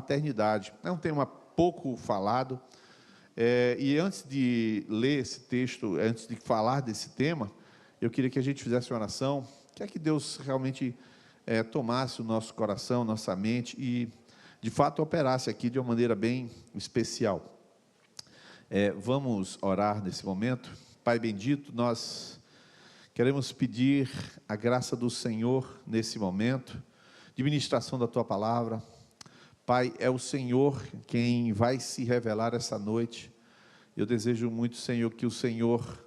paternidade. É um tema pouco falado, e antes de ler esse texto, antes de falar desse tema, eu queria que a gente fizesse uma oração, que Deus realmente tomasse o nosso coração, nossa mente, e de fato operasse aqui de uma maneira bem especial. Vamos orar nesse momento. Pai bendito, nós queremos pedir a graça do Senhor nesse momento, de ministração da Tua Palavra. Pai, é o Senhor quem vai se revelar essa noite. Eu desejo muito, Senhor, que o Senhor,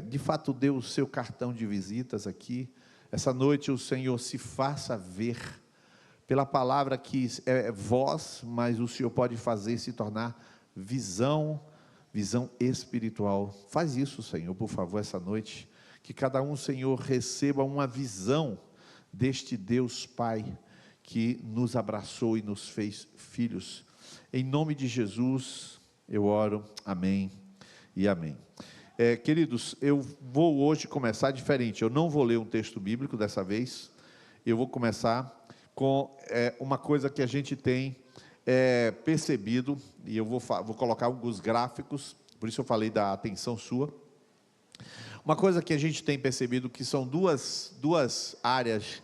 de fato, dê o seu cartão de visitas aqui. Essa noite o Senhor se faça ver, pela palavra que é voz, mas o Senhor pode fazer se tornar visão espiritual. Faz isso, Senhor, por favor, essa noite. Que cada um, Senhor, receba uma visão deste Deus Pai, que nos abraçou e nos fez filhos. Em nome de Jesus, eu oro, amém e amém. Queridos, eu vou hoje começar diferente. Eu não vou ler um texto bíblico dessa vez. Eu vou começar com uma coisa que a gente tem percebido, e eu vou colocar alguns gráficos, por isso eu falei da atenção sua. Uma coisa que a gente tem percebido que são duas áreas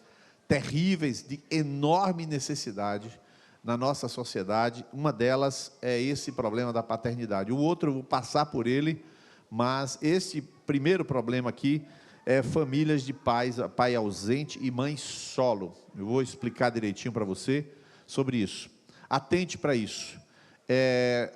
terríveis, de enorme necessidade na nossa sociedade. Uma delas é esse problema da paternidade. O outro eu vou passar por ele, mas esse primeiro problema aqui é famílias de pai ausente e mãe solo. Eu vou explicar direitinho para você sobre isso. Atente para isso.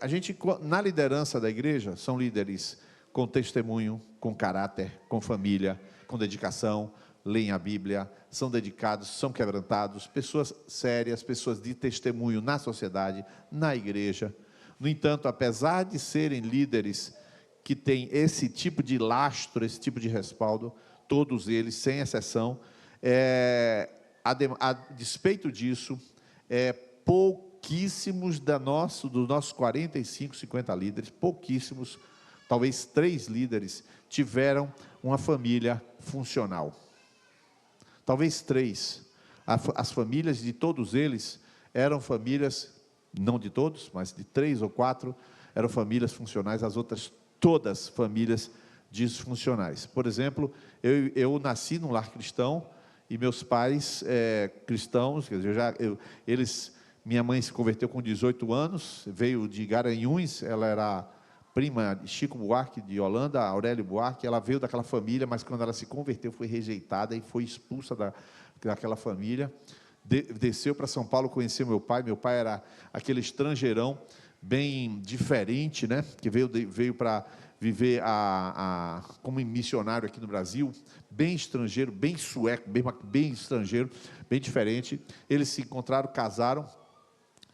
A gente, na liderança da igreja, são líderes com testemunho, com caráter, com família, com dedicação, leem a Bíblia, são dedicados, são quebrantados, pessoas sérias, pessoas de testemunho na sociedade, na igreja. No entanto, apesar de serem líderes que têm esse tipo de lastro, esse tipo de respaldo, todos eles, sem exceção, a despeito disso, pouquíssimos dos nossos 45, 50 líderes, pouquíssimos, talvez 3 líderes, tiveram uma família funcional. Talvez 3. As famílias de todos eles eram famílias, não de todos, mas de 3 ou 4, eram famílias funcionais, as outras todas famílias disfuncionais. Por exemplo, eu nasci num lar cristão, e meus pais cristãos, quer dizer, minha mãe se converteu com 18 anos, veio de Garanhuns, ela era prima de Chico Buarque, de Holanda, Aurélio Buarque. Ela veio daquela família, mas quando ela se converteu, foi rejeitada e foi expulsa daquela família. Desceu para São Paulo, conheceu meu pai. Meu pai era aquele estrangeirão, bem diferente, né? Que veio para viver como missionário aqui no Brasil, bem estrangeiro, bem sueco, bem estrangeiro, bem diferente. Eles se encontraram, casaram,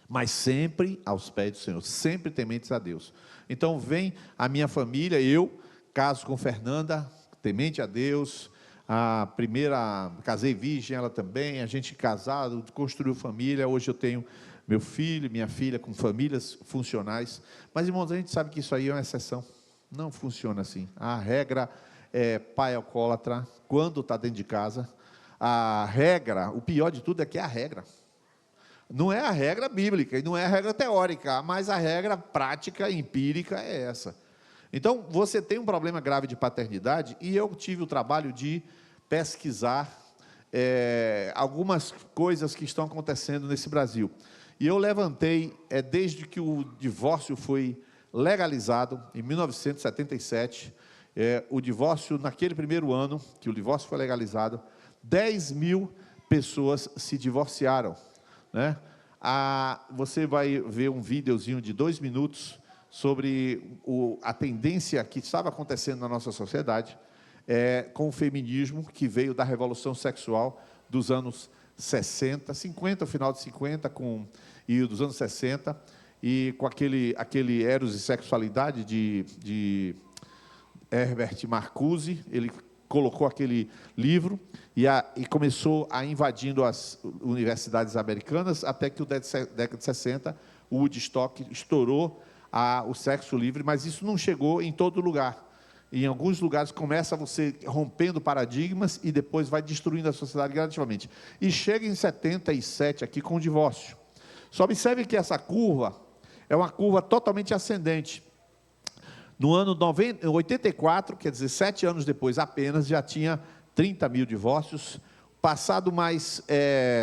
mas sempre aos pés do Senhor, sempre tementes a Deus. Então vem a minha família, eu caso com Fernanda, temente a Deus. A primeira, casei virgem, ela também, a gente casado, construiu família. Hoje eu tenho meu filho, minha filha com famílias funcionais. Mas, irmãos, a gente sabe que isso aí é uma exceção, não funciona assim. A regra é pai alcoólatra quando está dentro de casa. A regra, o pior de tudo é que é a regra. Não é a regra bíblica, e não é a regra teórica, mas a regra prática, empírica é essa. Então, você tem um problema grave de paternidade, e eu tive o trabalho de pesquisar algumas coisas que estão acontecendo nesse Brasil. E eu levantei, desde que o divórcio foi legalizado, em 1977, o divórcio, naquele primeiro ano que o divórcio foi legalizado, 10 mil pessoas se divorciaram. Né? Você vai ver um videozinho de 2 minutos sobre a tendência que estava acontecendo na nossa sociedade com o feminismo, que veio da revolução sexual dos anos 60, 50, o final de 50 e dos anos 60, e com aquele Eros e Sexualidade de Herbert Marcuse. Ele colocou aquele livro e começou a invadindo as universidades americanas, até que, na década de 60, o Woodstock estourou o sexo livre, mas isso não chegou em todo lugar. Em alguns lugares começa você rompendo paradigmas e depois vai destruindo a sociedade gradativamente. E chega em 77 aqui com o divórcio. Só observe que essa curva é uma curva totalmente ascendente. No ano 84, quer dizer, 7 anos depois apenas, já tinha 30 mil divórcios. Passado mais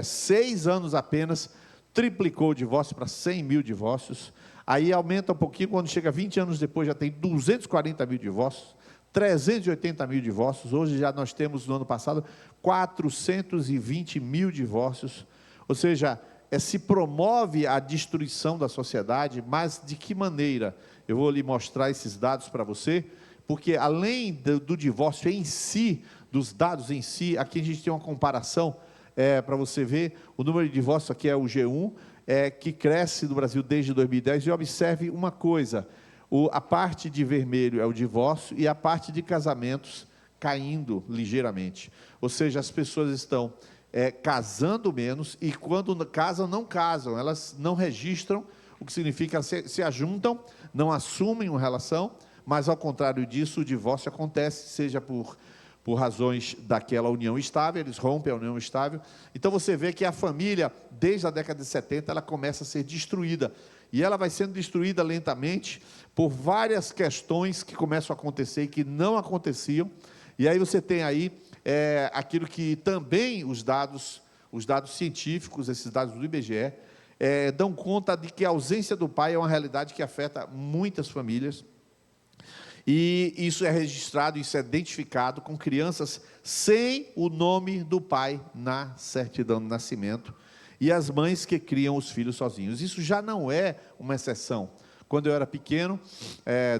6 anos apenas, triplicou o divórcio para 100 mil divórcios. Aí aumenta um pouquinho, quando chega 20 anos depois, já tem 240 mil divórcios, 380 mil divórcios. Hoje já nós temos, no ano passado, 420 mil divórcios. Ou seja, se promove a destruição da sociedade, mas de que maneira? Eu vou lhe mostrar esses dados para você, porque além do divórcio em si, dos dados em si, aqui a gente tem uma comparação, para você ver, o número de divórcios aqui é o G1, que cresce no Brasil desde 2010, e observe uma coisa, a parte de vermelho é o divórcio, e a parte de casamentos caindo ligeiramente, ou seja, as pessoas estão casando menos, e quando casam, não casam, elas não registram, o que significa se ajuntam, não assumem uma relação, mas ao contrário disso, o divórcio acontece, seja por razões daquela união estável, eles rompem a união estável. Então você vê que a família, desde a década de 70, ela começa a ser destruída, e ela vai sendo destruída lentamente, por várias questões que começam a acontecer e que não aconteciam, e aí você tem aí aquilo que também os dados científicos, esses dados do IBGE, dão conta de que a ausência do pai é uma realidade que afeta muitas famílias, e isso é registrado, isso é identificado com crianças sem o nome do pai na certidão de nascimento, e as mães que criam os filhos sozinhos. Isso já não é uma exceção. Quando eu era pequeno,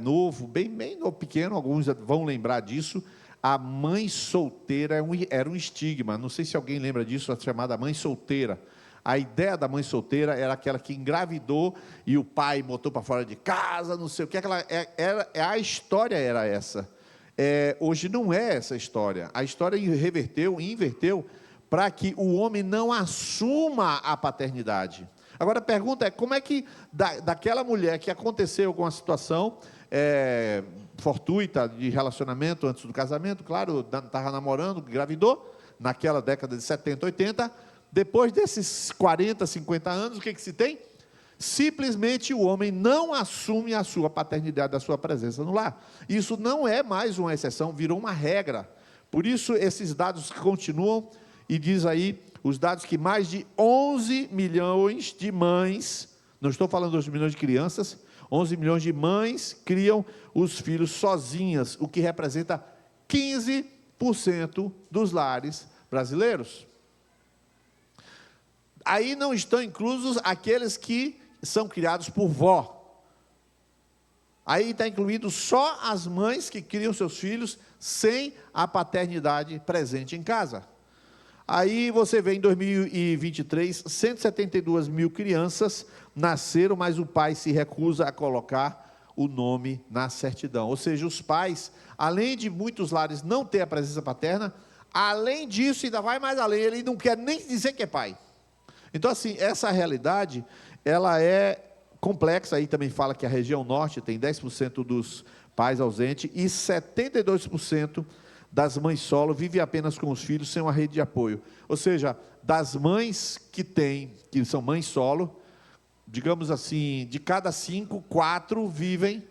novo, bem novo, pequeno, alguns vão lembrar disso, a mãe solteira era um estigma. Não sei se alguém lembra disso, a chamada mãe solteira. A ideia da mãe solteira era aquela que engravidou e o pai botou para fora de casa, não sei o que. A história era essa. Hoje não é essa história. A história inverteu para que o homem não assuma a paternidade. Agora a pergunta é, como é que daquela mulher que aconteceu com a situação fortuita de relacionamento antes do casamento, claro, estava namorando, engravidou, naquela década de 70, 80, depois desses 40, 50 anos, o que se tem? Simplesmente o homem não assume a sua paternidade, a sua presença no lar. Isso não é mais uma exceção, virou uma regra. Por isso, esses dados continuam, e diz aí, os dados que mais de 11 milhões de mães, não estou falando de 11 milhões de crianças, 11 milhões de mães criam os filhos sozinhas, o que representa 15% dos lares brasileiros. Aí não estão inclusos aqueles que são criados por vó. Aí está incluído só as mães que criam seus filhos sem a paternidade presente em casa. Aí você vê em 2023, 172 mil crianças nasceram, mas o pai se recusa a colocar o nome na certidão. Ou seja, os pais, além de muitos lares não ter a presença paterna, além disso, ainda vai mais além, ele não quer nem dizer que é pai. Então, assim, essa realidade, ela é complexa. Aí também fala que a região norte tem 10% dos pais ausentes e 72% das mães solo vivem apenas com os filhos sem uma rede de apoio. Ou seja, das mães que são mães solo, digamos assim, de cada 5, 4 vivem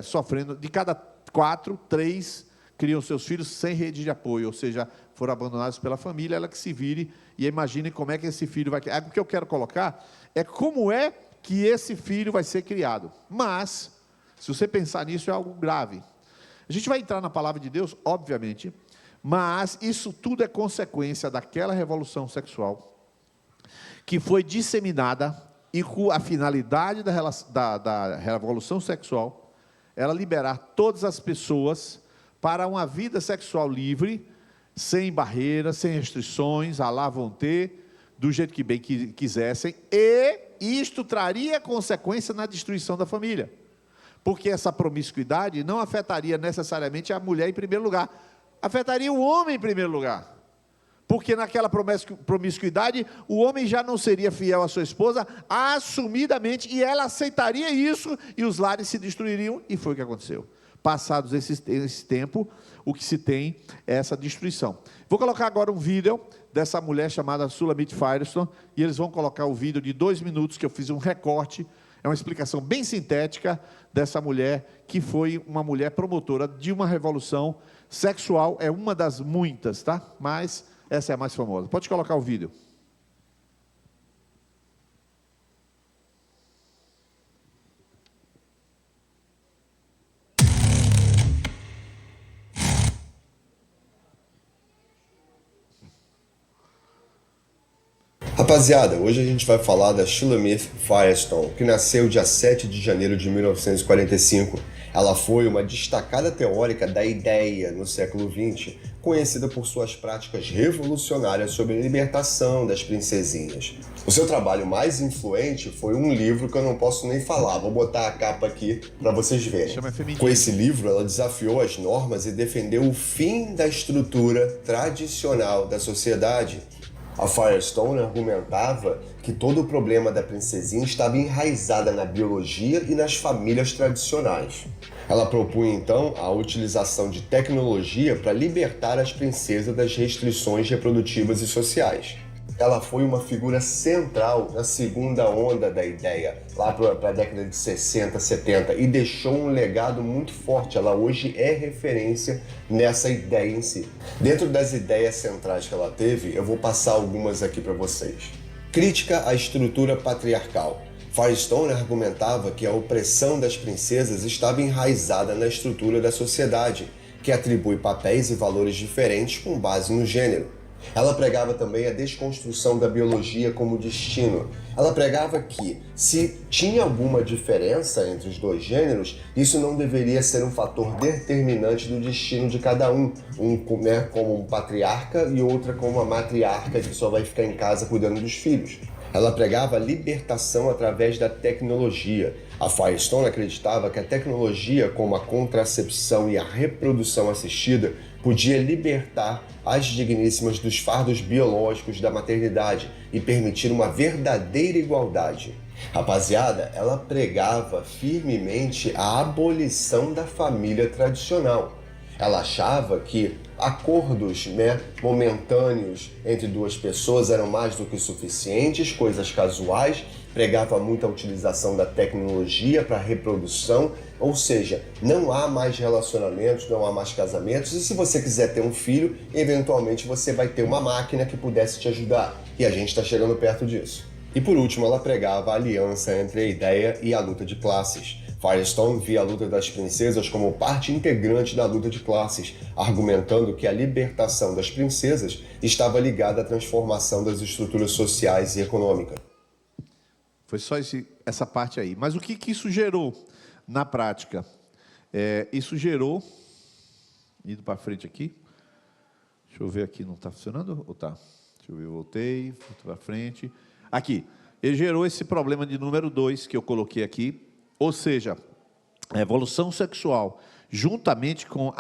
sofrendo, de cada 4, 3 criam seus filhos sem rede de apoio, ou seja, foram abandonados pela família, ela que se vire, e imagine como é que esse filho vai... O que eu quero colocar é como é que esse filho vai ser criado. Mas, se você pensar nisso, é algo grave. A gente vai entrar na palavra de Deus, obviamente, mas isso tudo é consequência daquela revolução sexual que foi disseminada, e com a finalidade da revolução sexual, ela liberar todas as pessoas para uma vida sexual livre, sem barreiras, sem restrições, lá vão ter, do jeito que bem quisessem, e isto traria consequência na destruição da família, porque essa promiscuidade não afetaria necessariamente a mulher em primeiro lugar, afetaria o homem em primeiro lugar, porque naquela promiscuidade, o homem já não seria fiel à sua esposa, assumidamente, e ela aceitaria isso, e os lares se destruiriam, e foi o que aconteceu. Passados esse tempo, o que se tem é essa destruição. Vou colocar agora um vídeo dessa mulher chamada Shulamit Firestone, e eles vão colocar o vídeo de 2 minutos, que eu fiz um recorte, é uma explicação bem sintética dessa mulher, que foi uma mulher promotora de uma revolução sexual, é uma das muitas, tá? Mas essa é a mais famosa. Pode colocar o vídeo. Rapaziada, hoje a gente vai falar da Shulamit Firestone, que nasceu dia 7 de janeiro de 1945. Ela foi uma destacada teórica da ideia no século XX, conhecida por suas práticas revolucionárias sobre a libertação das princesinhas. O seu trabalho mais influente foi um livro que eu não posso nem falar, vou botar a capa aqui para vocês verem. Com esse livro, ela desafiou as normas e defendeu o fim da estrutura tradicional da sociedade. A Firestone argumentava que todo o problema da princesinha estava enraizado na biologia e nas famílias tradicionais. Ela propunha, então, a utilização de tecnologia para libertar as princesas das restrições reprodutivas e sociais. Ela foi uma figura central na segunda onda da ideia, lá para a década de 60, 70, e deixou um legado muito forte. Ela hoje é referência nessa ideia em si. Dentro das ideias centrais que ela teve, eu vou passar algumas aqui para vocês. Crítica à estrutura patriarcal. Firestone argumentava que a opressão das princesas estava enraizada na estrutura da sociedade, que atribui papéis e valores diferentes com base no gênero. Ela pregava também a desconstrução da biologia como destino. Ela pregava que, se tinha alguma diferença entre os dois gêneros, isso não deveria ser um fator determinante do destino de cada um. Como um patriarca e outra como uma matriarca que só vai ficar em casa cuidando dos filhos. Ela pregava a libertação através da tecnologia. A Firestone acreditava que a tecnologia, como a contracepção e a reprodução assistida, podia libertar as digníssimas dos fardos biológicos da maternidade e permitir uma verdadeira igualdade. Rapaziada, ela pregava firmemente a abolição da família tradicional. Ela achava que acordos momentâneos entre duas pessoas eram mais do que suficientes, coisas casuais, pregava muita utilização da tecnologia para reprodução, ou seja, não há mais relacionamentos, não há mais casamentos, e se você quiser ter um filho, eventualmente você vai ter uma máquina que pudesse te ajudar, e a gente está chegando perto disso. E por último, ela pregava a aliança entre a ideia e a luta de classes. Firestone via a luta das princesas como parte integrante da luta de classes, argumentando que a libertação das princesas estava ligada à transformação das estruturas sociais e econômicas. Foi só essa parte aí. Mas o que isso gerou na prática? Isso gerou... Indo para frente aqui. Deixa eu ver aqui, não está funcionando? Ou está? Deixa eu ver, voltei para frente. Aqui. Ele gerou esse problema de número 2 que eu coloquei aqui. Ou seja, a evolução sexual, juntamente com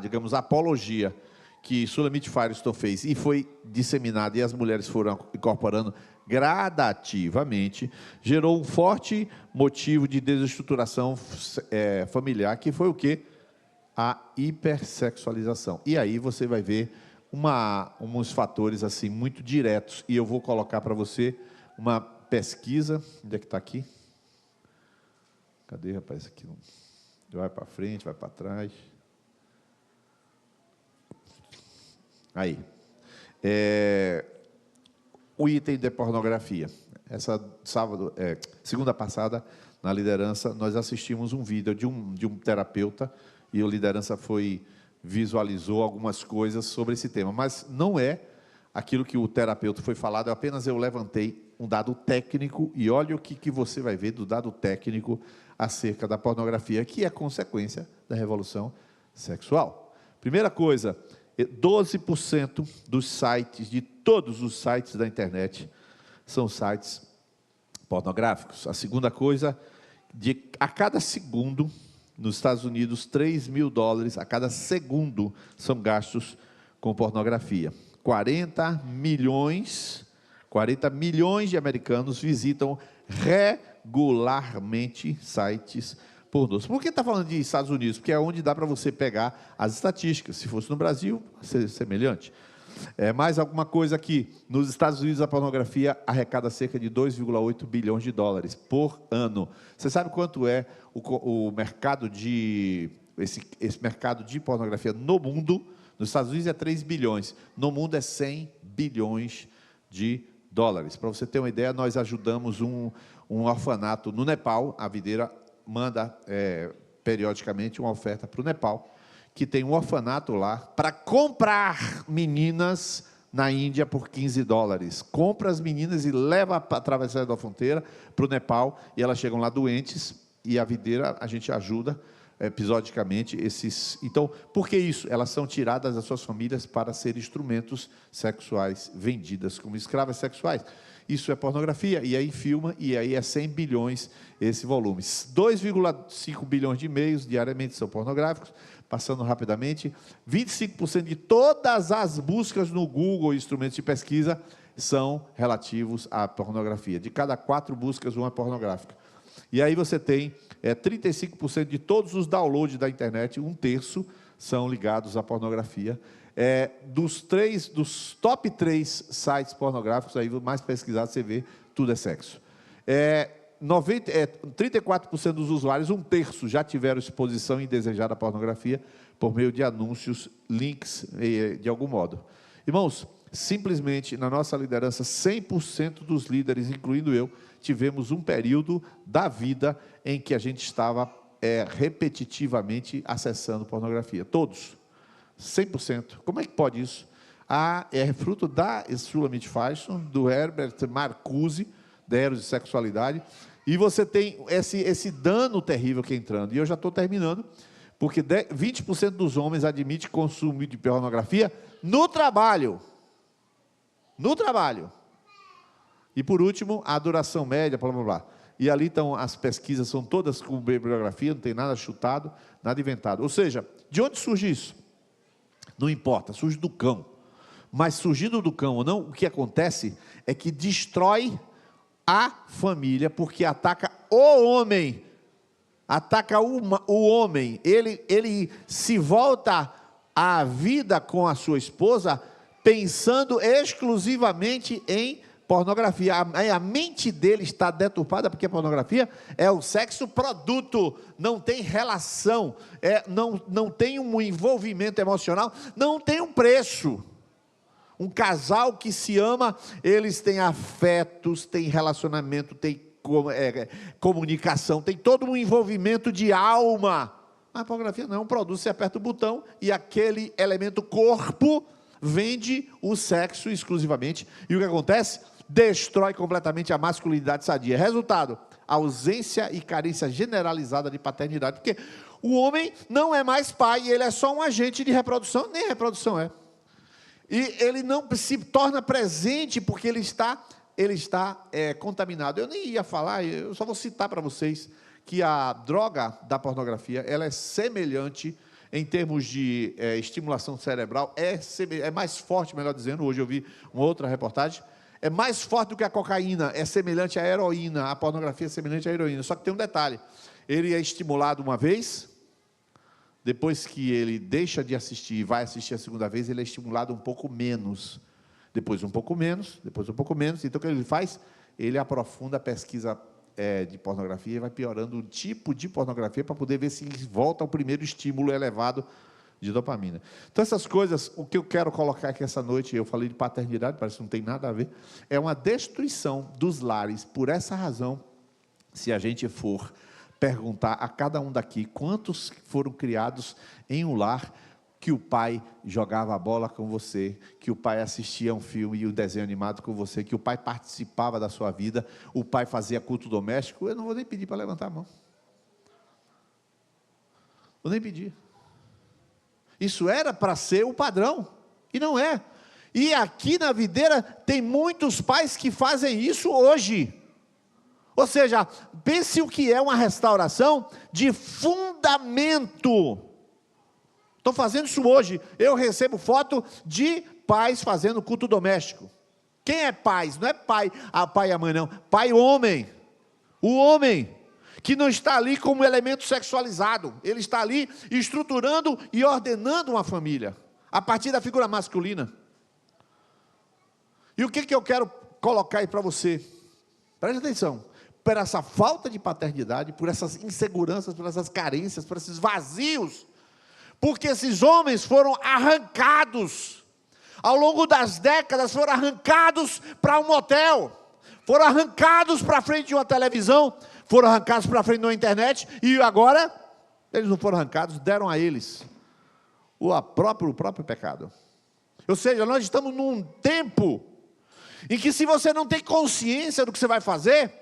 digamos, a apologia que Shulamit Firestone fez e foi disseminada e as mulheres foram incorporando gradativamente, gerou um forte motivo de desestruturação familiar, que foi o quê? A hipersexualização. E aí você vai ver uns fatores assim muito diretos, e eu vou colocar para você uma pesquisa. Onde é que está aqui? Cadê, rapaz? Aqui vai para frente, vai para trás. Aí. O item de pornografia. Segunda passada, na liderança, nós assistimos um vídeo de um terapeuta, e a liderança visualizou algumas coisas sobre esse tema, mas não é aquilo que o terapeuta foi falado, eu levantei um dado técnico, e olha o que você vai ver do dado técnico acerca da pornografia, que é consequência da revolução sexual. Primeira coisa, 12% dos sites, de todos os sites da internet, são sites pornográficos. A segunda coisa, a cada segundo, nos Estados Unidos, $3.000 a cada segundo são gastos com pornografia. 40 milhões de americanos visitam regularmente sites pornôs. Por que está falando de Estados Unidos? Porque é onde dá para você pegar as estatísticas. Se fosse no Brasil, semelhante. Mais alguma coisa aqui. Nos Estados Unidos, a pornografia arrecada cerca de 2,8 bilhões de dólares por ano. Você sabe quanto é o mercado esse mercado de pornografia no mundo? Nos Estados Unidos é 3 bilhões. No mundo é 100 bilhões de dólares. Para você ter uma ideia, nós ajudamos um orfanato no Nepal. A videira manda periodicamente uma oferta para o Nepal, que tem um orfanato lá, para comprar meninas na Índia por 15 dólares. Compra as meninas e leva através da fronteira para o Nepal, e elas chegam lá doentes, e a videira, a gente ajuda episodicamente esses... Então, por que isso? Elas são tiradas das suas famílias para serem instrumentos sexuais, vendidas como escravas sexuais. Isso é pornografia, e aí filma, e aí é 100 bilhões esse volume. 2,5 bilhões de e-mails diariamente são pornográficos. Passando rapidamente, 25% de todas as buscas no Google, instrumentos de pesquisa, são relativos à pornografia. De cada 4 buscas, uma é pornográfica. E aí você tem 35% de todos os downloads da internet, 1/3 são ligados à pornografia. Dos top 3 sites pornográficos, aí mais pesquisados, você vê, tudo é sexo. 34% dos usuários, 1/3, já tiveram exposição indesejada à pornografia por meio de anúncios, links, de algum modo. Irmãos, simplesmente, na nossa liderança, 100% dos líderes, incluindo eu, tivemos um período da vida em que a gente estava repetitivamente acessando pornografia. Todos. 100%. Como é que pode isso? É fruto da Shulamith Firestone, do Herbert Marcuse, da Eros de Sexualidade, e você tem esse dano terrível que é entrando. E eu já estou terminando, porque 20% dos homens admitem consumo de pornografia no trabalho. No trabalho. E, por último, a duração média, blá, blá, blá. E ali estão, as pesquisas são todas com bibliografia, não tem nada chutado, nada inventado. Ou seja, de onde surge isso? Não importa, surge do cão. Mas surgindo do cão ou não, o que acontece é que destrói a família, porque ataca o homem. Ataca o homem. Ele se volta à vida com a sua esposa pensando exclusivamente em pornografia. A mente dele está deturpada, porque a pornografia é o sexo produto, não tem relação, não tem um envolvimento emocional, não tem um preço. Um casal que se ama, eles têm afetos, têm relacionamento, têm comunicação, tem todo um envolvimento de alma. A pornografia não é um produto, você aperta o botão e aquele elemento corpo vende o sexo exclusivamente. E o que acontece? Destrói completamente a masculinidade sadia. Resultado, ausência e carência generalizada de paternidade, porque o homem não é mais pai, ele é só um agente de reprodução, nem reprodução é. E ele não se torna presente porque ele está contaminado. Eu nem ia falar, eu só vou citar para vocês que a droga da pornografia, ela é semelhante em termos de estimulação cerebral, é mais forte, melhor dizendo, hoje eu vi uma outra reportagem, é mais forte do que a cocaína, é semelhante à heroína, a pornografia é semelhante à heroína, só que tem um detalhe, ele é estimulado uma vez, depois que ele deixa de assistir e vai assistir a segunda vez, ele é estimulado um pouco menos, depois um pouco menos, então o que ele faz? Ele aprofunda a pesquisa de pornografia e vai piorando o tipo de pornografia para poder ver se volta ao primeiro estímulo elevado de dopamina. Então essas coisas, o que eu quero colocar aqui essa noite, eu falei de paternidade, parece que não tem nada a ver, é uma destruição dos lares. Por essa razão, se a gente for perguntar a cada um daqui, quantos foram criados em um lar que o pai jogava a bola com você, que o pai assistia um filme e um desenho animado com você, que o pai participava da sua vida, o pai fazia culto doméstico, eu não vou nem pedir para levantar a mão. Vou nem pedir. Isso era para ser o padrão, e não é. E aqui na videira tem muitos pais que fazem isso hoje. Ou seja, pense o que é uma restauração de fundamento. Estou fazendo isso hoje. Eu recebo foto de pais fazendo culto doméstico. Quem é pais? Não é pai, pai e a mãe não. Pai homem. O homem que não está ali como elemento sexualizado. Ele está ali estruturando e ordenando uma família. A partir da figura masculina. E o que eu quero colocar aí para você? Preste atenção. Por essa falta de paternidade, por essas inseguranças, por essas carências, por esses vazios, porque esses homens foram arrancados, ao longo das décadas, foram arrancados para um motel, foram arrancados para frente de uma televisão, foram arrancados para frente de uma internet, e agora, eles não foram arrancados, deram a eles o próprio pecado. Ou seja, nós estamos num tempo em que, se você não tem consciência do que você vai fazer,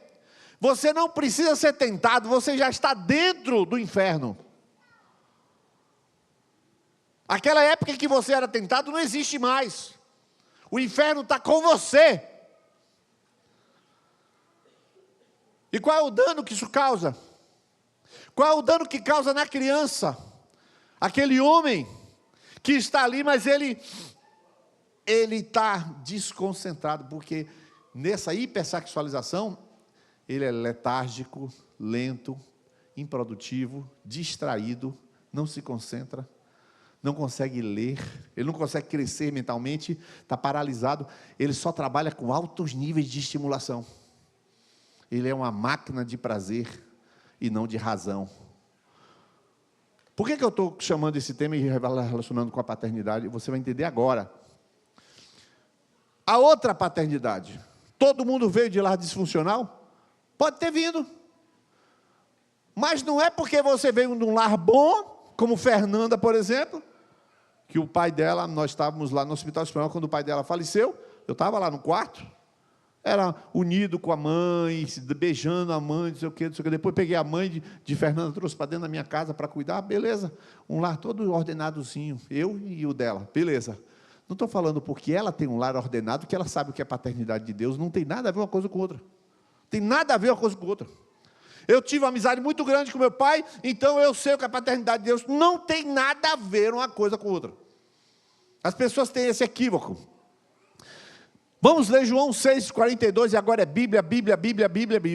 você não precisa ser tentado, você já está dentro do inferno. Aquela época em que você era tentado não existe mais. O inferno está com você. E qual é o dano que isso causa? Qual é o dano que causa na criança? Aquele homem que está ali, mas ele está desconcentrado, porque nessa hipersexualização, ele é letárgico, lento, improdutivo, distraído, não se concentra, não consegue ler, ele não consegue crescer mentalmente, está paralisado, ele só trabalha com altos níveis de estimulação. Ele é uma máquina de prazer e não de razão. Por que eu estou chamando esse tema e relacionando com a paternidade? Você vai entender agora. A outra paternidade, todo mundo veio de lar disfuncional? Pode ter vindo, mas não é porque você veio de um lar bom, como Fernanda, por exemplo, que o pai dela, nós estávamos lá no Hospital Espanhol, quando o pai dela faleceu, eu estava lá no quarto, era unido com a mãe, beijando a mãe, não sei o que, depois peguei a mãe de Fernanda, trouxe para dentro da minha casa para cuidar, beleza, um lar todo ordenadozinho, eu e o dela, beleza. Não estou falando porque ela tem um lar ordenado, que ela sabe o que é paternidade de Deus, não tem nada a ver uma coisa com outra. Tem nada a ver uma coisa com outra. Eu tive uma amizade muito grande com meu pai, então eu sei o que é a paternidade de Deus. Não tem nada a ver uma coisa com outra. As pessoas têm esse equívoco. Vamos ler João 6,42, e agora é Bíblia.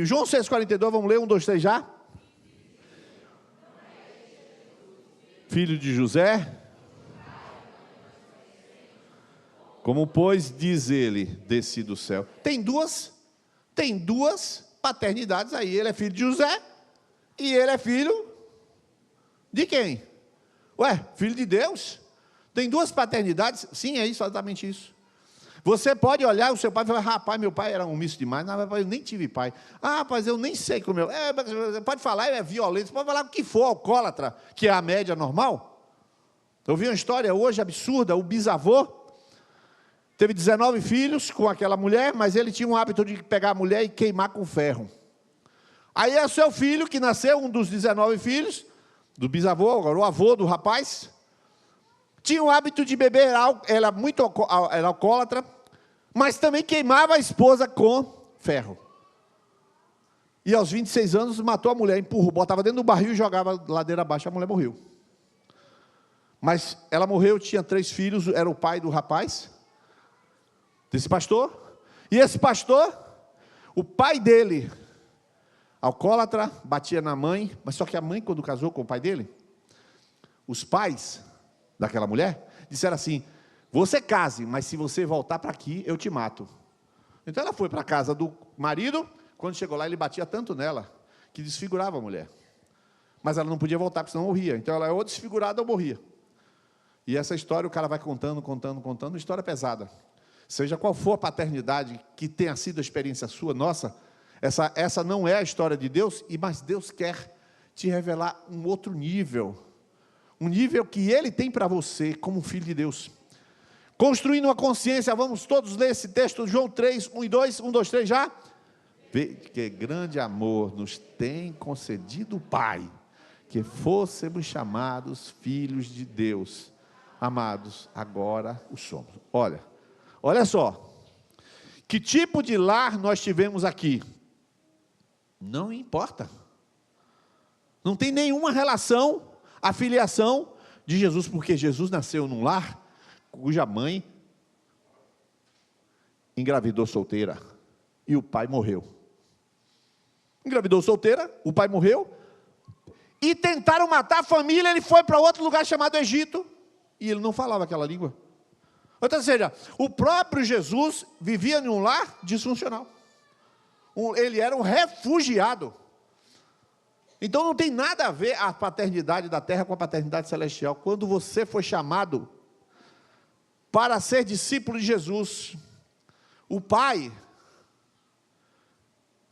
João 6,42, vamos ler, 1, 2, 3 já. Filho de José. Como, pois, diz ele, desci do céu. Tem duas paternidades aí. Ele é filho de José e ele é filho de quem? Ué, filho de Deus? Tem duas paternidades? Sim, é isso, exatamente isso. Você pode olhar o seu pai e falar: rapaz, meu pai era omisso demais. Não, eu nem tive pai. Ah, rapaz, eu nem sei como pode falar, é violento, pode falar o que for, alcoólatra, que é a média normal. Eu vi uma história hoje absurda, o bisavô teve 19 filhos com aquela mulher, mas ele tinha um hábito de pegar a mulher e queimar com ferro. Aí é o seu filho, que nasceu, um dos 19 filhos, do bisavô, agora o avô do rapaz, tinha o hábito de beber álcool, era alcoólatra, mas também queimava a esposa com ferro. E aos 26 anos matou a mulher, empurrou, botava dentro do barril e jogava ladeira abaixo, a mulher morreu. Mas ela morreu, tinha 3 filhos, era o pai do rapaz, desse pastor, e esse pastor, o pai dele, alcoólatra, batia na mãe, mas só que a mãe, quando casou com o pai dele, os pais daquela mulher disseram assim: você case, mas se você voltar para aqui, eu te mato. Então ela foi para a casa do marido, quando chegou lá, ele batia tanto nela, que desfigurava a mulher. Mas ela não podia voltar, porque senão morria. Então ela é ou desfigurada ou morria. E essa história o cara vai contando, uma história pesada. Seja qual for a paternidade que tenha sido a experiência sua, nossa, essa não é a história de Deus, mas Deus quer te revelar um outro nível, um nível que Ele tem para você, como filho de Deus. Construindo uma consciência, vamos todos ler esse texto, João 3, 1 e 2, 1, 2, 3 já? Vê que grande amor nos tem concedido o Pai, que fôssemos chamados filhos de Deus. Amados, agora o somos. Olha só, que tipo de lar nós tivemos aqui? Não importa. Não tem nenhuma relação, a filiação de Jesus, porque Jesus nasceu num lar cuja mãe engravidou solteira e o pai morreu. Engravidou solteira, o pai morreu, e tentaram matar a família, ele foi para outro lugar chamado Egito, e ele não falava aquela língua. Ou seja, o próprio Jesus vivia em um lar disfuncional. Ele era um refugiado. Então não tem nada a ver a paternidade da terra com a paternidade celestial. Quando você foi chamado para ser discípulo de Jesus, o Pai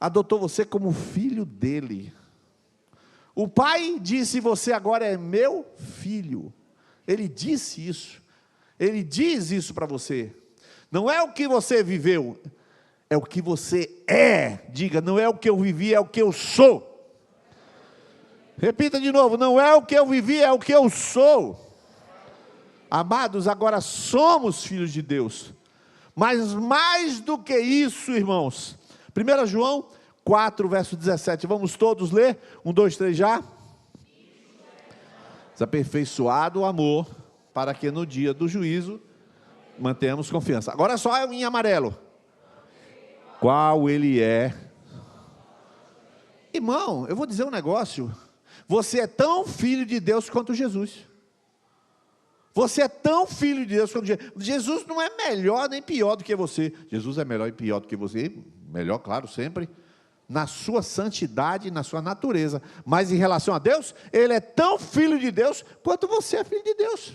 adotou você como filho dele. O Pai disse: você agora é meu filho. Ele disse isso. Ele diz isso para você. Não é o que você viveu, é o que você é. Diga: não é o que eu vivi, é o que eu sou. Repita de novo: não é o que eu vivi, é o que eu sou. Amados, agora somos filhos de Deus. Mas mais do que isso, irmãos, 1 João 4, verso 17, vamos todos ler? 1, 2, 3 já? Aperfeiçoado o amor, para que no dia do juízo mantenhamos confiança. Agora só em amarelo. Qual ele é? Irmão, eu vou dizer um negócio. Você é tão filho de Deus quanto Jesus. Você é tão filho de Deus quanto Jesus. Jesus não é melhor nem pior do que você. Jesus é melhor e pior do que você. Melhor, claro, sempre. Na sua santidade, na sua natureza. Mas em relação a Deus, ele é tão filho de Deus quanto você é filho de Deus.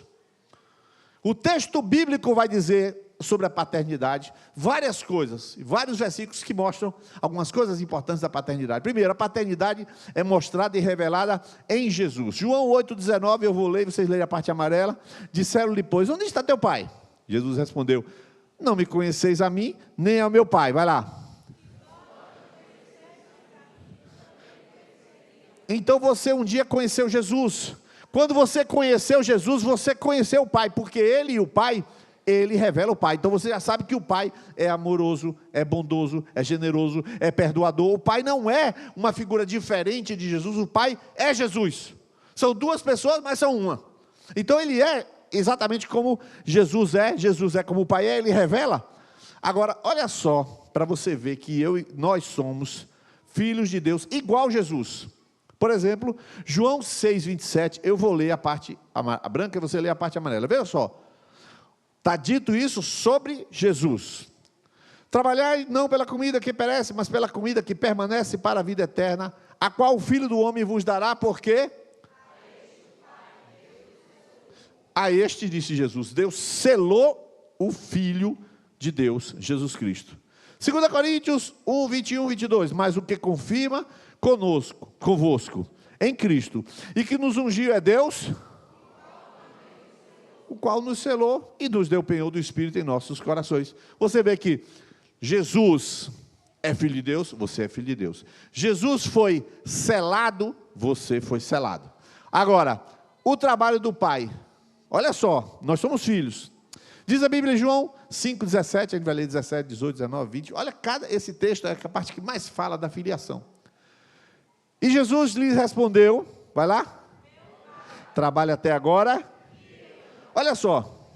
O texto bíblico vai dizer sobre a paternidade várias coisas, vários versículos que mostram algumas coisas importantes da paternidade. Primeiro, a paternidade é mostrada e revelada em Jesus. João 8,19, eu vou ler, vocês lerem a parte amarela. Disseram-lhe, pois, onde está teu pai? Jesus respondeu, não me conheceis a mim, nem ao meu pai. Vai lá. Então você um dia conheceu Jesus. Quando você conheceu Jesus, você conheceu o Pai, porque Ele e o Pai, Ele revela o Pai. Então você já sabe que o Pai é amoroso, é bondoso, é generoso, é perdoador. O Pai não é uma figura diferente de Jesus, o Pai é Jesus. São duas pessoas, mas são uma. Então Ele é exatamente como Jesus é como o Pai é, Ele revela. Agora, olha só, para você ver que nós somos filhos de Deus, igual Jesus. Por exemplo, João 6,27, eu vou ler a parte branca e você lê a parte amarela. Veja só, está dito isso sobre Jesus. Trabalhai não pela comida que perece, mas pela comida que permanece para a vida eterna, a qual o Filho do Homem vos dará, porque a este, disse Jesus, Deus selou o Filho de Deus, Jesus Cristo. 2 Coríntios 1, 21, 22, mas o que confirma convosco, em Cristo, e que nos ungiu é Deus, o qual nos selou e nos deu o penhor do Espírito em nossos corações. Você vê que Jesus é filho de Deus, você é filho de Deus. Jesus foi selado, você foi selado. Agora, o trabalho do Pai, olha só, nós somos filhos. Diz a Bíblia em João 5,17, a gente vai ler 17, 18, 19, 20. Olha, esse texto é a parte que mais fala da filiação. E Jesus lhes respondeu, vai lá, trabalha até agora. Olha só,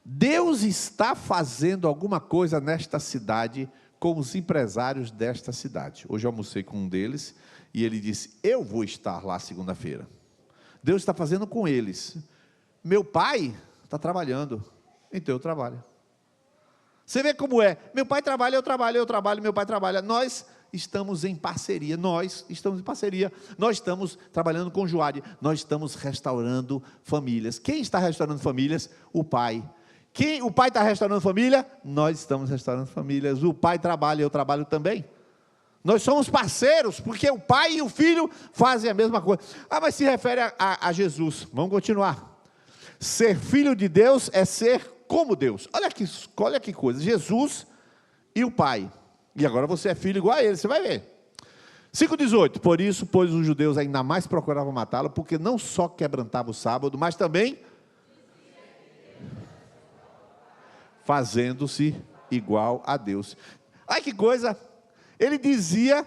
Deus está fazendo alguma coisa nesta cidade com os empresários desta cidade. Hoje eu almocei com um deles e ele disse, eu vou estar lá segunda-feira. Deus está fazendo com eles. Meu pai está trabalhando, então eu trabalho. Você vê como é, meu pai trabalha, eu trabalho, meu pai trabalha. Nós estamos em parceria, nós estamos trabalhando com o Joade, nós estamos restaurando famílias. Quem está restaurando famílias? O pai. O pai está restaurando família? Nós estamos restaurando famílias. O pai trabalha, eu trabalho também. Nós somos parceiros, porque o pai e o filho fazem a mesma coisa. Mas se refere a Jesus. Vamos continuar. Ser filho de Deus é ser como Deus. Olha que coisa, Jesus e o Pai. E agora você é filho igual a ele, você vai ver. 5,18, por isso, pois os judeus ainda mais procuravam matá-lo, porque não só quebrantava o sábado, mas também fazendo-se igual a Deus. Ai que coisa, ele dizia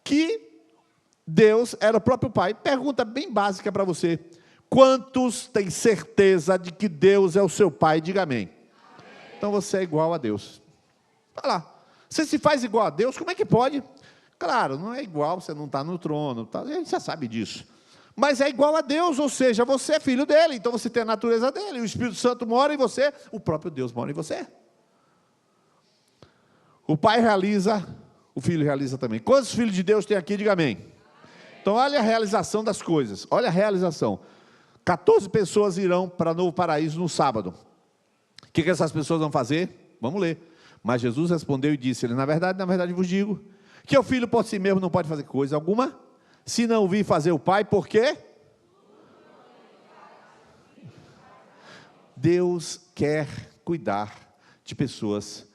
que Deus era o próprio Pai. Pergunta bem básica para você, quantos têm certeza de que Deus é o seu Pai? Diga amém. Então você é igual a Deus. Olha lá. Você se faz igual a Deus, como é que pode? Claro, não é igual, você não está no trono, tá? A gente já sabe disso. mas é igual a Deus, ou seja, você é filho dele, então você tem a natureza dele, o Espírito Santo mora em você, o próprio Deus mora em você. O Pai realiza, o Filho realiza também. Quantos filhos de Deus tem aqui? Diga amém. Então olha a realização das coisas, olha a realização. 14 pessoas irão para Novo Paraíso no sábado. O que essas pessoas vão fazer? Vamos ler. Mas Jesus respondeu e disse, na verdade vos digo, que o filho por si mesmo não pode fazer coisa alguma, se não vir fazer o Pai, por quê? Deus quer cuidar de pessoas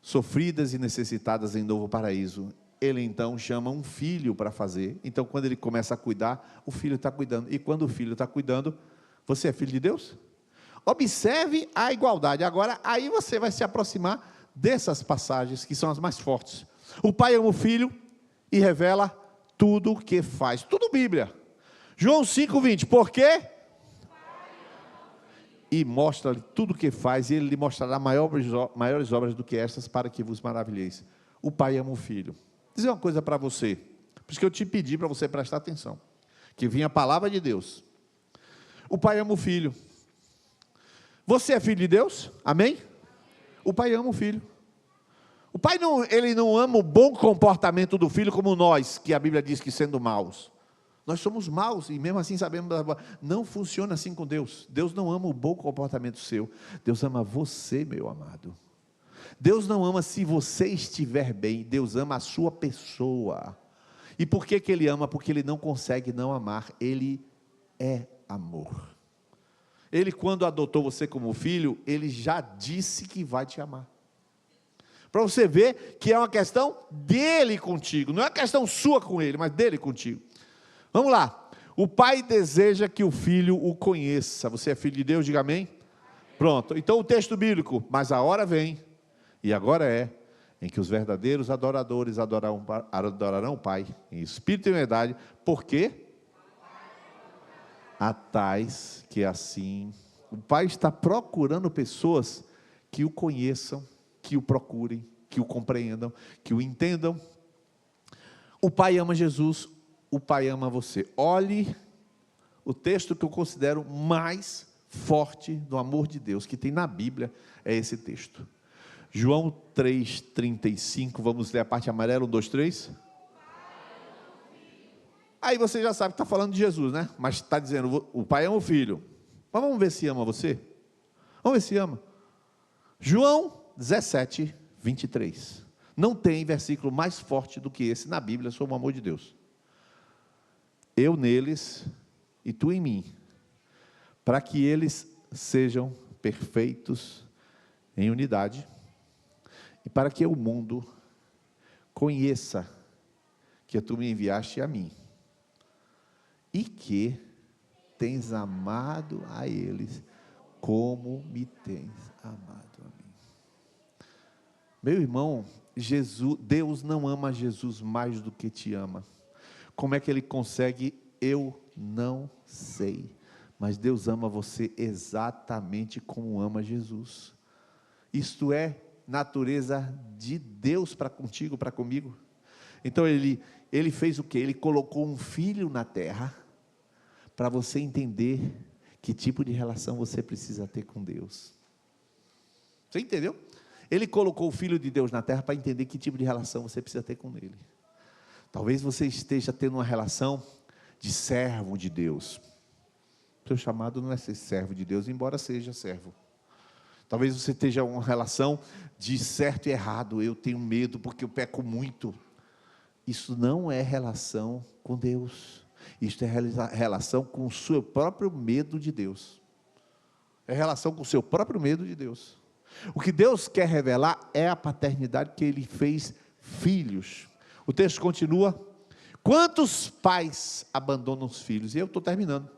sofridas e necessitadas em Novo Paraíso. Ele então chama um filho para fazer. Então quando ele começa a cuidar, o filho está cuidando. E quando o filho está cuidando, você é filho de Deus? Observe a igualdade. Agora, aí você vai se aproximar dessas passagens que são as mais fortes. O pai ama o filho e revela tudo o que faz. Tudo Bíblia. João 5:20. Por quê? E mostra-lhe tudo o que faz, e ele lhe mostrará maiores obras do que estas, para que vos maravilheis. O pai ama o filho. Vou dizer uma coisa para você, por isso que eu te pedi para você prestar atenção, que vinha a palavra de Deus. O pai ama o filho. Você é filho de Deus? Amém? O pai ama o filho. O pai não, ele não ama o bom comportamento do filho como nós, que a Bíblia diz que sendo maus. Nós somos maus e mesmo assim sabemos, não funciona assim com Deus. Deus não ama o bom comportamento seu. Deus ama você, meu amado. Deus não ama se você estiver bem. Deus ama a sua pessoa. E por que Ele ama? Porque Ele não consegue não amar. Ele é amor. Ele, quando adotou você como filho, Ele já disse que vai te amar. Para você ver que é uma questão dele contigo. Não é uma questão sua com Ele, mas dele contigo. Vamos lá. O pai deseja que o filho o conheça. Você é filho de Deus? Diga amém. Pronto. Então o texto bíblico. Mas a hora vem, e agora é, em que os verdadeiros adoradores adorarão o Pai em espírito e em verdade. Por quê? A tais que assim... O Pai está procurando pessoas que o conheçam, que o procurem, que o compreendam, que o entendam. O Pai ama Jesus, o Pai ama você. Olhe o texto que eu considero mais forte do amor de Deus, que tem na Bíblia, é esse texto. João 3,35, vamos ler a parte amarela, 1, 2, 3. Aí você já sabe que está falando de Jesus, né? Mas está dizendo, o Pai ama o Filho. Mas vamos ver se ama você? Vamos ver se ama. João 17, 23. Não tem versículo mais forte do que esse na Bíblia sobre o amor de Deus. Eu neles e tu em mim, para que eles sejam perfeitos em unidade, e para que o mundo conheça que tu me enviaste a mim, e que tens amado a eles como me tens amado a mim. Meu irmão, Deus não ama Jesus mais do que te ama. Como é que Ele consegue? Eu não sei. Mas Deus ama você exatamente como ama Jesus. Isto é natureza de Deus para contigo, para comigo. Então Ele fez o quê? Ele colocou um filho na terra para você entender que tipo de relação você precisa ter com Deus. Você entendeu? Ele colocou o Filho de Deus na terra para entender que tipo de relação você precisa ter com Ele. Talvez você esteja tendo uma relação de servo de Deus. Seu chamado não é ser servo de Deus, embora seja servo. Talvez você esteja uma relação de certo e errado. Eu tenho medo porque eu peco muito. Isso não é relação com Deus. Isto é relação com o seu próprio medo de Deus. É relação com o seu próprio medo de Deus. O que Deus quer revelar é a paternidade que Ele fez filhos. O texto continua. Quantos pais abandonam os filhos? E eu estou terminando,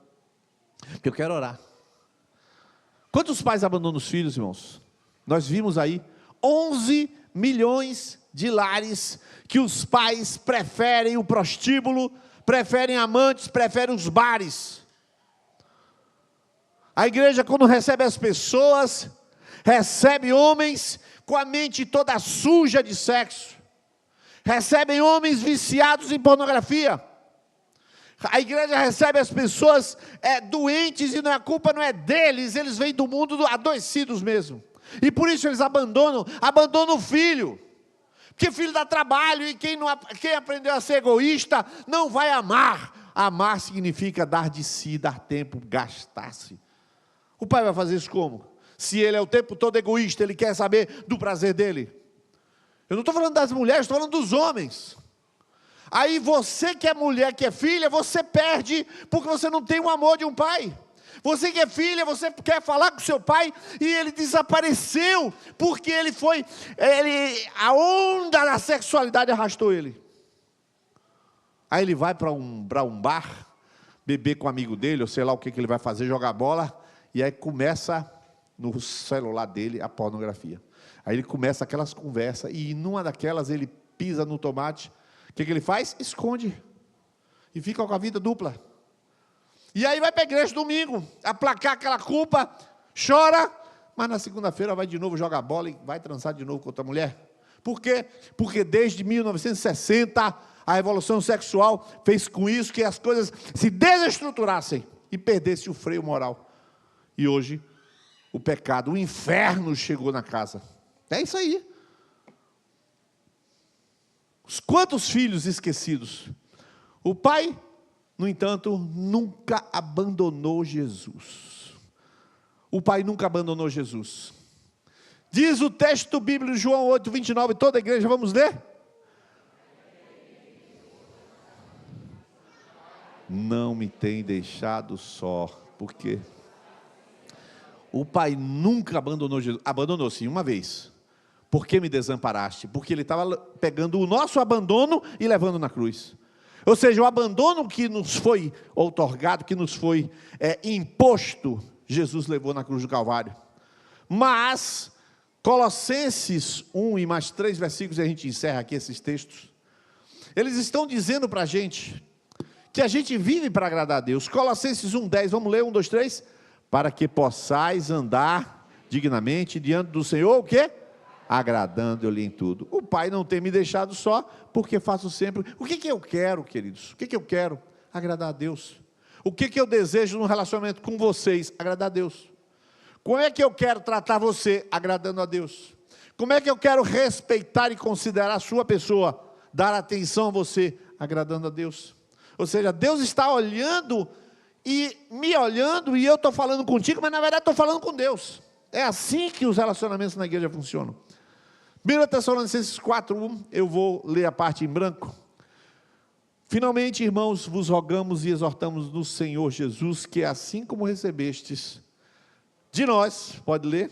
porque eu quero orar. Quantos pais abandonam os filhos, irmãos? Nós vimos aí 11 milhões de lares que os pais preferem o prostíbulo, preferem amantes, preferem os bares. A igreja, quando recebe as pessoas, recebe homens com a mente toda suja de sexo, recebem homens viciados em pornografia, A igreja recebe as pessoas doentes e a culpa não é deles, eles vêm do mundo adoecidos mesmo. E por isso eles abandonam o filho. Porque filho dá trabalho e quem aprendeu a ser egoísta não vai amar. Amar significa dar de si, dar tempo, gastar-se. O pai vai fazer isso como? Se ele é o tempo todo egoísta, ele quer saber do prazer dele. Eu não estou falando das mulheres, estou falando dos homens. Aí você que é mulher, que é filha, você perde porque você não tem o amor de um pai. Você que é filha, você quer falar com seu pai e ele desapareceu porque a onda da sexualidade arrastou ele. Aí ele vai para um bar, beber com um amigo dele, ou sei lá o que ele vai fazer, jogar bola, e aí começa no celular dele a pornografia. Aí ele começa aquelas conversas, e numa daquelas ele pisa no tomate. O que ele faz? Esconde. E fica com a vida dupla. E aí vai para a igreja domingo, aplacar aquela culpa, chora, mas na segunda-feira vai de novo jogar bola e vai transar de novo com outra mulher. Por quê? Porque desde 1960, a revolução sexual fez com isso que as coisas se desestruturassem e perdesse o freio moral. E hoje, o pecado, o inferno chegou na casa. É isso aí. Quantos filhos esquecidos? O pai, no entanto, nunca abandonou Jesus. O pai nunca abandonou Jesus. Diz o texto bíblico, João 8:29, toda a igreja, vamos ler? Não me tem deixado só, porque o pai nunca abandonou Jesus. Abandonou sim, uma vez. Por que me desamparaste? Porque ele estava pegando o nosso abandono e levando na cruz. Ou seja, o abandono que nos foi outorgado, que nos foi imposto, Jesus levou na cruz do Calvário. Mas, Colossenses 1 e mais 3 versículos, e a gente encerra aqui esses textos, eles estão dizendo para a gente, que a gente vive para agradar a Deus. Colossenses 1:10, vamos ler, 1, 2, 3, para que possais andar dignamente diante do Senhor, o quê? Agradando-lhe em tudo. O Pai não tem me deixado só, porque faço sempre. O que eu quero, queridos? O que eu quero? Agradar a Deus. O que eu desejo no relacionamento com vocês? Agradar a Deus. Como é que eu quero tratar você? Agradando a Deus. Como é que eu quero respeitar e considerar a sua pessoa? Dar atenção a você? Agradando a Deus. Ou seja, Deus está olhando e me olhando, e eu estou falando contigo, mas na verdade estou falando com Deus. É assim que os relacionamentos na igreja funcionam. 1 Tessalonicenses 4:1, eu vou ler a parte em branco. Finalmente, irmãos, vos rogamos e exortamos no Senhor Jesus, que assim como recebestes de nós, pode ler?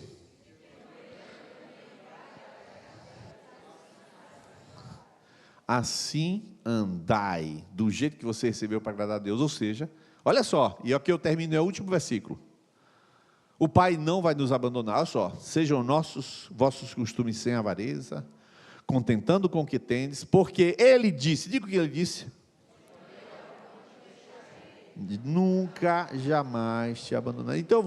Assim andai, do jeito que você recebeu para agradar a Deus. Ou seja, olha só, e aqui eu termino, é o último versículo. O Pai não vai nos abandonar, olha só, sejam vossos costumes sem avareza, contentando com o que tendes, porque Ele disse, diga o que Ele disse, nunca, jamais te abandonarei. Então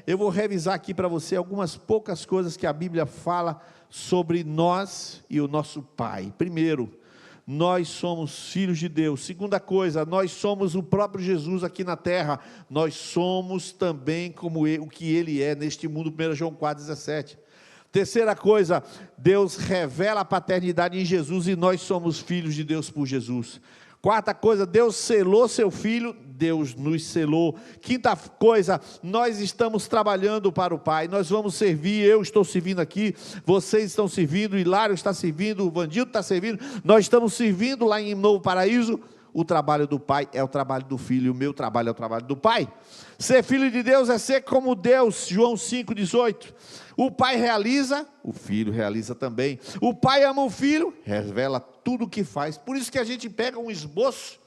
eu vou revisar aqui para você algumas poucas coisas que a Bíblia fala sobre nós e o nosso Pai. Primeiro, nós somos filhos de Deus. Segunda coisa, nós somos o próprio Jesus aqui na terra. Nós somos também como o que Ele é neste mundo, 1 João 4,17. Terceira coisa, Deus revela a paternidade em Jesus e nós somos filhos de Deus por Jesus. Quarta coisa, Deus selou seu Filho, Deus nos selou. Quinta coisa, nós estamos trabalhando para o Pai, nós vamos servir, eu estou servindo aqui, vocês estão servindo, o Hilário está servindo, o Vandildo está servindo, nós estamos servindo lá em Novo Paraíso. O trabalho do Pai é o trabalho do Filho, o meu trabalho é o trabalho do Pai. Ser filho de Deus é ser como Deus, João 5,18. O Pai realiza, o Filho realiza também. O Pai ama o Filho, revela tudo o que faz. Por isso que a gente pega um esboço,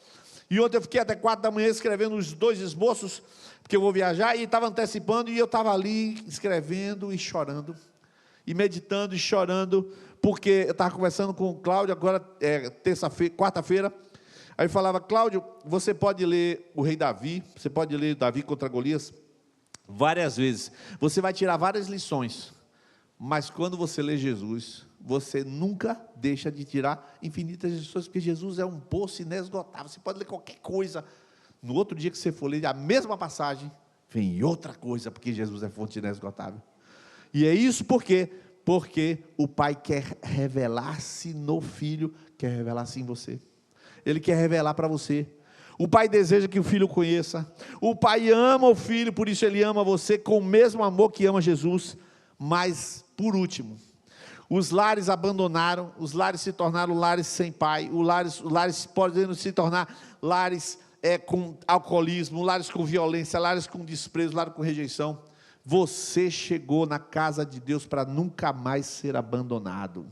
e ontem eu fiquei até 4 da manhã escrevendo os 2 esboços, porque eu vou viajar, e estava antecipando, e eu estava ali escrevendo e chorando, e meditando e chorando, porque eu estava conversando com o Cláudio, agora quarta-feira, aí eu falava, Cláudio, você pode ler o rei Davi, você pode ler Davi contra Golias, várias vezes, você vai tirar várias lições, mas quando você lê Jesus, você nunca deixa de tirar infinitas lições, porque Jesus é um poço inesgotável. Você pode ler qualquer coisa, no outro dia que você for ler a mesma passagem, vem outra coisa, porque Jesus é fonte inesgotável. E é isso porque o Pai quer revelar-se no Filho, quer revelar-se em você. Ele quer revelar para você. O Pai deseja que o Filho conheça. O Pai ama o Filho, por isso Ele ama você com o mesmo amor que ama Jesus. Mas, por último, os lares abandonaram, os lares se tornaram lares sem pai, os lares podem se tornar lares com alcoolismo, lares com violência, lares com desprezo, lares com rejeição. Você chegou na casa de Deus para nunca mais ser abandonado.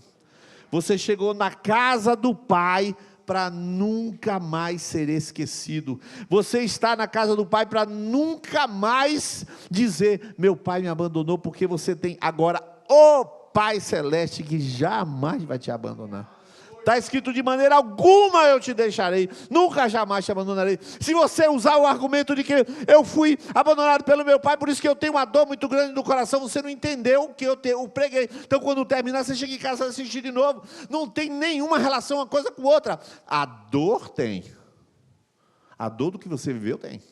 Você chegou na casa do Pai para nunca mais ser esquecido. Você está na casa do Pai para nunca mais dizer: meu Pai me abandonou, porque você tem agora o Pai Celeste que jamais vai te abandonar. Está escrito: de maneira alguma eu te deixarei, nunca jamais te abandonarei. Se você usar o argumento de que eu fui abandonado pelo meu pai, por isso que eu tenho uma dor muito grande no coração, você não entendeu o que eu preguei. Então quando terminar, você chega em casa e assiste de novo. Não tem nenhuma relação uma coisa com outra. A dor tem. A dor do que você viveu tem.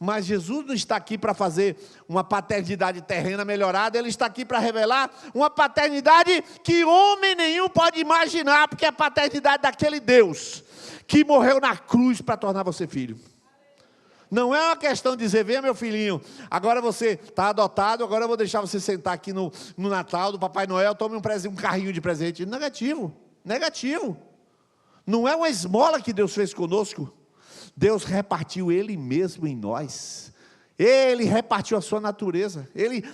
Mas Jesus não está aqui para fazer uma paternidade terrena melhorada, Ele está aqui para revelar uma paternidade que homem nenhum pode imaginar, porque é a paternidade daquele Deus que morreu na cruz para tornar você filho. Não é uma questão de dizer: venha meu filhinho, agora você está adotado, agora eu vou deixar você sentar aqui no Natal do Papai Noel, tome um carrinho de presente. Negativo, negativo. Não é uma esmola que Deus fez conosco. Deus repartiu Ele mesmo em nós. Ele repartiu a sua natureza. Ele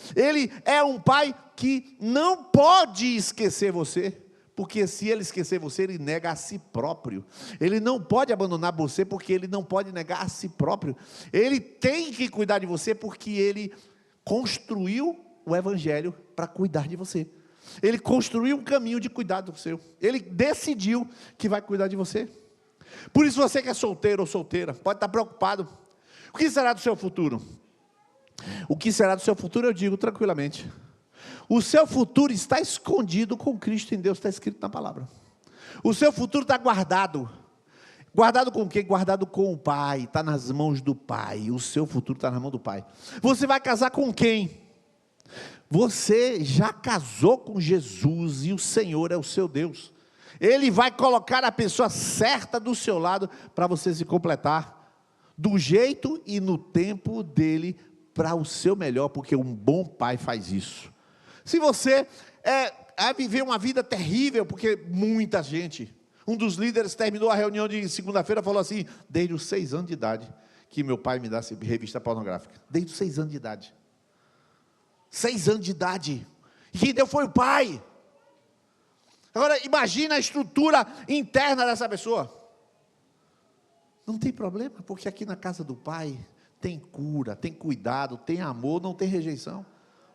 é um Pai que não pode esquecer você, porque se Ele esquecer você, Ele nega a si próprio. Ele não pode abandonar você, porque Ele não pode negar a si próprio. Ele tem que cuidar de você, porque Ele construiu o Evangelho para cuidar de você. Ele construiu um caminho de cuidado do seu. Ele decidiu que vai cuidar de você. Por isso você que é solteiro ou solteira, pode estar preocupado. O que será do seu futuro? O que será do seu futuro, eu digo tranquilamente: o seu futuro está escondido com Cristo em Deus, está escrito na palavra. O seu futuro está guardado. Guardado com quem? Guardado com o Pai, está nas mãos do Pai. O seu futuro está na mão do Pai. Você vai casar com quem? Você já casou com Jesus e o Senhor é o seu Deus. Ele vai colocar a pessoa certa do seu lado para você se completar do jeito e no tempo dele, para o seu melhor, porque um bom pai faz isso. Se você viver uma vida terrível, porque muita gente, um dos líderes terminou a reunião de segunda-feira, falou assim: desde os 6 anos de idade que meu pai me dá revista pornográfica, desde os 6 anos de idade. 6 anos de idade, e quem deu foi o pai. Agora imagina a estrutura interna dessa pessoa. Não tem problema, porque aqui na casa do Pai tem cura, tem cuidado, tem amor, não tem rejeição.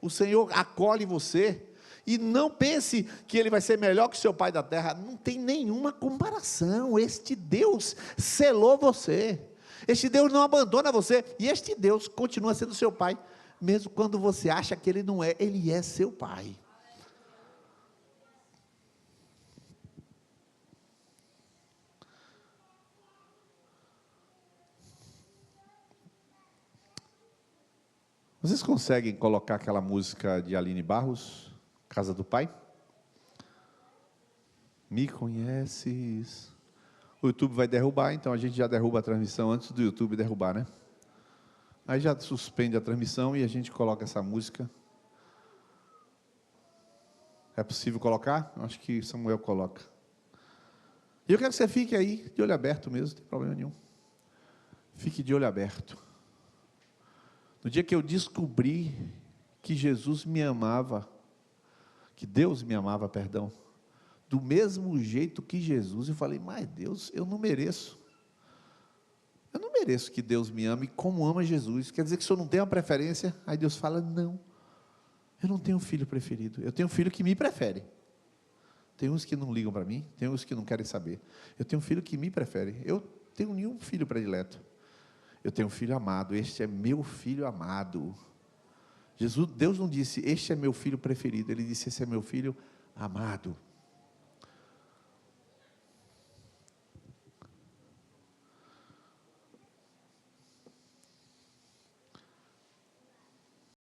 O Senhor acolhe você. E não pense que Ele vai ser melhor que o seu pai da terra. Não tem nenhuma comparação. Este Deus selou você. Este Deus não abandona você. E este Deus continua sendo seu pai, mesmo quando você acha que Ele não é. Ele é seu pai. Vocês conseguem colocar aquela música de Aline Barros, Casa do Pai? Me conheces. O YouTube vai derrubar, então a gente já derruba a transmissão antes do YouTube derrubar, né? Aí já suspende a transmissão e a gente coloca essa música. É possível colocar? Acho que Samuel coloca. E eu quero que você fique aí de olho aberto mesmo, não tem problema nenhum. Fique de olho aberto. No dia que eu descobri que Jesus me amava, que Deus me amava, perdão, do mesmo jeito que Jesus, eu falei: mas Deus, eu não mereço. Eu não mereço que Deus me ame como ama Jesus. Quer dizer que o Senhor não tem uma preferência? Aí Deus fala: não, eu não tenho um filho preferido, eu tenho um filho que me prefere. Tem uns que não ligam para mim, tem uns que não querem saber. Eu tenho um filho que me prefere. Eu tenho nenhum filho predileto. Eu tenho um filho amado, este é meu filho amado. Deus não disse: este é meu filho preferido, Ele disse: esse é meu filho amado,